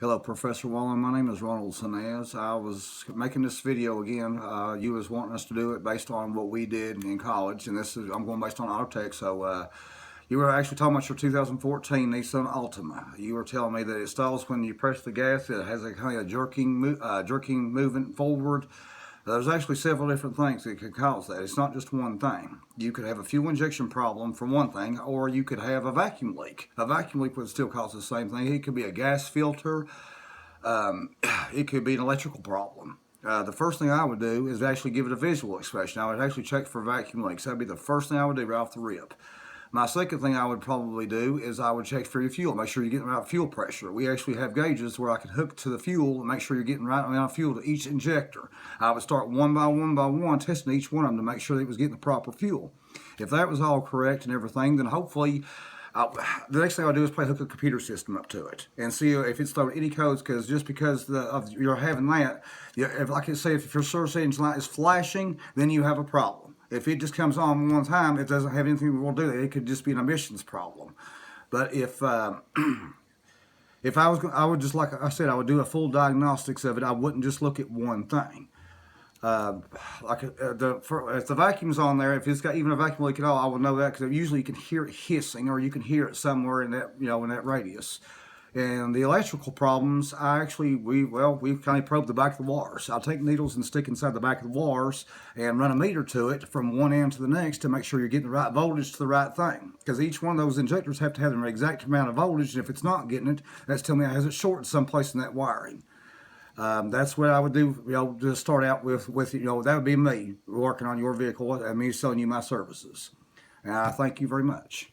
Hello, Professor Wallen. My name is Ronald Sanez. I was making this video again. You was wanting us to do it based on what we did in college, and I'm going based on Autotech. So you were actually talking about your 2014 Nissan Altima. You were telling me that it stalls when you press the gas. It has a kind of jerking movement forward. There's actually several different things that could cause that. It's not just one thing. You could have a fuel injection problem for one thing, or you could have a vacuum leak. A vacuum leak would still cause the same thing. It could be a gas filter. It could be an electrical problem. The first thing I would do is actually give it a visual inspection. I would actually check for vacuum leaks. That would be the first thing I would do right off the rip. My second thing I would probably do is I would check for your fuel. Make sure you're getting the right fuel pressure. We actually have gauges where I can hook to the fuel and make sure you're getting the right amount of fuel to each injector. I would start one by one testing each one of them to make sure that it was getting the proper fuel. If that was all correct and everything, then hopefully the next thing I'll do is hook a computer system up to it and see if it's throwing any codes, because just because you're having that, like I say, if your search engine light is flashing, then you have a problem. If it just comes on one time, it doesn't have anything to do with it. It could just be an emissions problem. But if I would just, like I said, I would do a full diagnostics of it. I wouldn't just look at one thing. If the vacuum's on there, if it's got even a vacuum leak at all, I will know that, because usually you can hear it hissing, or you can hear it somewhere in that, in that radius. And the electrical problems, we've kind of probed the back of the wires. I'll take needles and stick inside the back of the wires and run a meter to it from one end to the next to make sure you're getting the right voltage to the right thing. Because each one of those injectors have to have the exact amount of voltage, and if it's not getting it, that's telling me it has it shorted someplace in that wiring. That's what I would do, to start out with, that would be me working on your vehicle and me selling you my services. And I thank you very much.